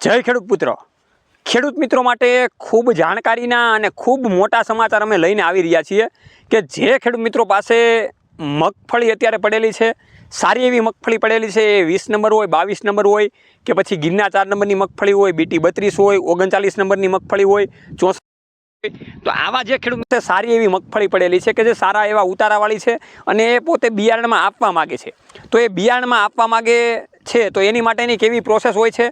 જય ખેડૂત પુત્ર। ખેડૂત મિત્રો માટે ખૂબ જાણકારીના અને ખૂબ મોટા સમાચાર અમે લઈને આવી રહ્યા છીએ કે જે ખેડૂત મિત્રો પાસે મગફળી અત્યારે પડેલી છે, સારી એવી મગફળી પડેલી છે, એ 20 નંબર હોય, 22 નંબર હોય કે પછી ગિરના 4 નંબરની મગફળી હોય, BT 32 હોય, 39 નંબરની મગફળી હોય, 64, તો આવા જે ખેડૂત સારી એવી મગફળી પડેલી છે કે જે સારા એવા ઉતારાવાળી છે અને એ પોતે બિયારણમાં આપવા માગે છે, તો એ બિયારણમાં આપવા માગે છે તો એની માટેની કેવી પ્રોસેસ હોય છે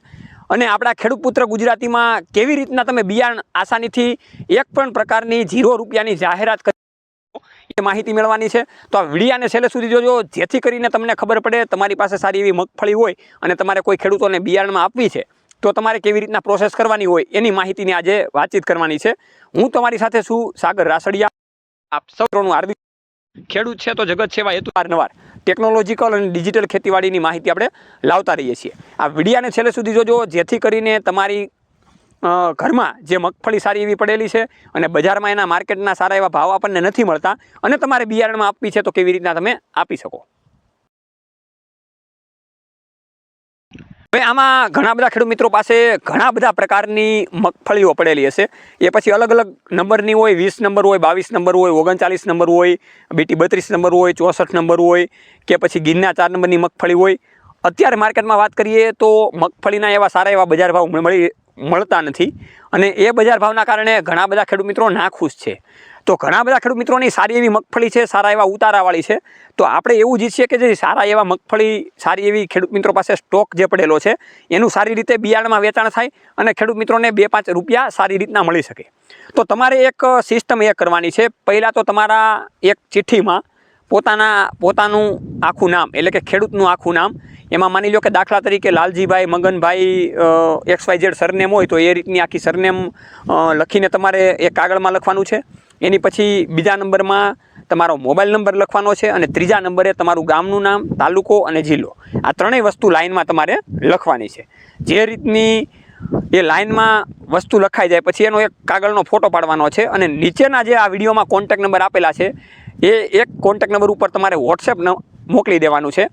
અને આપણા ખેડૂત પુત્ર ગુજરાતીમાં કેવી રીતના તમે બિયારણ આસાનીથી એક પણ પ્રકારની 0 રૂપિયાની જાહેરાત કરી એ માહિતી મેળવવાની છે। તો આ વિડીયાને છેલ્લે સુધી જોજો, જેથી કરીને તમને ખબર પડે તમારી પાસે સારી એવી મગફળી હોય અને તમારે કોઈ ખેડૂતોને બિયારણમાં આપવી છે તો તમારે કેવી રીતના પ્રોસેસ કરવાની હોય એની માહિતીની આજે વાતચીત કરવાની છે। હું તમારી સાથે છું સાગર રાસડિયા। આપ સૌનું હાર્દિક ખેડૂત છે તો જગત સેવા હેતુ નવાર ટેકનોલોજીકલ અને ડિજિટલ ખેતીવાડીની માહિતી આપણે લાવતા રહીએ છીએ। આ વિડીયાને છેલ્લે સુધી જોજો, જેથી કરીને તમારી ઘરમાં જે મગફળી સારી એવી પડેલી છે અને બજારમાં એના માર્કેટના સારા એવા ભાવ આપણને નથી મળતા અને તમારે બિયારણમાં આપવી છે તો કેવી રીતના તમે આપી શકો। હવે આમાં ઘણા બધા ખેડૂત મિત્રો પાસે ઘણા બધા પ્રકારની મગફળીઓ પડેલી હશે, એ પછી અલગ અલગ નંબરની હોય, 20 નંબર હોય, 22 નંબર હોય, 39 નંબર હોય, BT 32 નંબર હોય, 64 નંબર હોય કે પછી ગિરના 4 નંબરની મગફળી હોય। અત્યારે માર્કેટમાં વાત કરીએ તો મગફળીના એવા સારા એવા બજાર ભાવ મળતા નથી અને એ બજાર ભાવના કારણે ઘણા બધા ખેડૂત મિત્રો નાખુશ છે। તો ઘણા બધા ખેડૂત મિત્રોની સારી એવી મગફળી છે, સારા એવા ઉતારાવાળી છે, તો આપણે એવું જ ઈચ્છીએ કે જે સારા એવા મગફળી સારી એવી ખેડૂત મિત્રો પાસે સ્ટોક જે પડેલો છે એનું સારી રીતે બિયારણમાં વેચાણ થાય અને ખેડૂત મિત્રોને 2-5 રૂપિયા સારી રીતના મળી શકે। તો તમારે એક સિસ્ટમ એ કરવાની છે, પહેલાં તો તમારા એક ચિઠ્ઠીમાં પોતાનું આખું નામ એટલે કે ખેડૂતનું આખું નામ, એમાં માની લો કે દાખલા તરીકે લાલજીભાઈ મગનભાઈ XYZ સરનેમ હોય તો એ રીતની આખી સરનેમ લખીને તમારે એક કાગળમાં લખવાનું છે। એની પછી બીજા નંબરમાં તમારો મોબાઈલ નંબર લખવાનો છે અને ત્રીજા નંબરે તમારું ગામનું નામ, તાલુકો અને જિલ્લો, આ ત્રણેય વસ્તુ લાઇનમાં તમારે લખવાની છે। જે રીતની એ લાઇનમાં વસ્તુ લખાઈ જાય પછી એનો એક કાગળનો ફોટો પાડવાનો છે અને નીચેના જે આ વિડીયોમાં કોન્ટેક્ટ નંબર આપેલા છે એ એક કોન્ટેક્ટ નંબર ઉપર તમારે વોટ્સએપ મોકલી દેવાનું છે।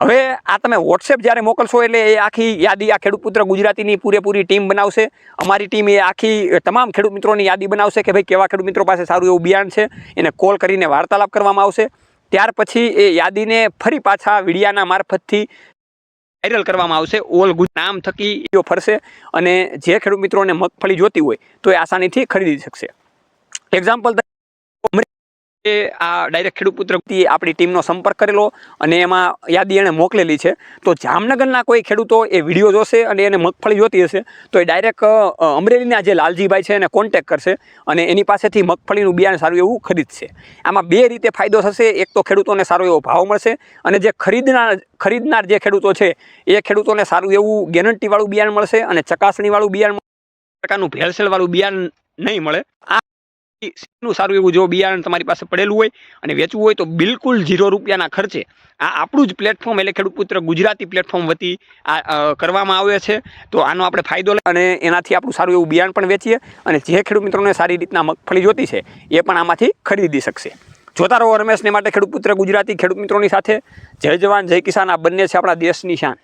હવે આ તમે વોટ્સએપ જ્યારે મોકલશો એટલે એ આખી યાદી આ ખેડૂત પુત્ર ગુજરાતીની પૂરેપૂરી ટીમ બનાવશે। અમારી ટીમ એ આખી તમામ ખેડૂત મિત્રોની યાદી બનાવશે કે ભાઈ કેવા ખેડૂત મિત્રો પાસે સારું એવું બિયારણ છે, એને કોલ કરીને વાર્તાલાપ કરવામાં આવશે। ત્યાર પછી એ યાદીને ફરી પાછા વિડીયાના મારફતથી વાયરલ કરવામાં આવશે, ઓલ નામ થકી એ ફરશે અને જે ખેડૂત મિત્રોને મગફળી જોતી હોય તો એ આસાનીથી ખરીદી શકશે। એક્ઝામ્પલ આ ડાયરેક્ટ ખેડૂત પુત્ર આપણી ટીમનો સંપર્ક કરેલો અને એમાં યાદી એણે મોકલેલી છે, તો જામનગરના કોઈ ખેડૂતો એ વિડીયો જોશે અને એને મગફળી જોતી હશે તો એ ડાયરેક્ટ અમરેલીના જે લાલજીભાઈ છે એને કોન્ટેક્ટ કરશે અને એની પાસેથી મગફળીનું બિયારણ સારું એવું ખરીદશે। આમાં 2 રીતે ફાયદો થશે, એક તો ખેડૂતોને સારો એવો ભાવ મળશે અને જે ખરીદનાર જે ખેડૂતો છે એ ખેડૂતોને સારું એવું ગેરંટીવાળું બિયારણ મળશે અને ચકાસણીવાળું બિયારણ, પ્રકારનું ભેળસેળવાળું બિયારણ નહીં મળે। નું સારું એવું જો બિયારણ તમારી પાસે પડેલું હોય અને વેચવું હોય તો બિલકુલ 0 રૂપિયાના ખર્ચે આ આપણું જ પ્લેટફોર્મ એટલે ખેડૂત પુત્ર ગુજરાતી પ્લેટફોર્મ વતી આ કરવામાં આવે છે। તો આનો આપણે ફાયદો લઈએ અને એનાથી આપણું સારું એવું બિયારણ પણ વેચીએ અને જે ખેડૂત મિત્રોને સારી રીતના મગફળી જોતી છે એ પણ આમાંથી ખરીદી શકશે। જોતા રહો રમેશને માટે ખેડૂત પુત્ર ગુજરાતી, ખેડૂત મિત્રોની સાથે। જય જવાન જય કિસાન, આ બંને છે આપણા દેશની શાન।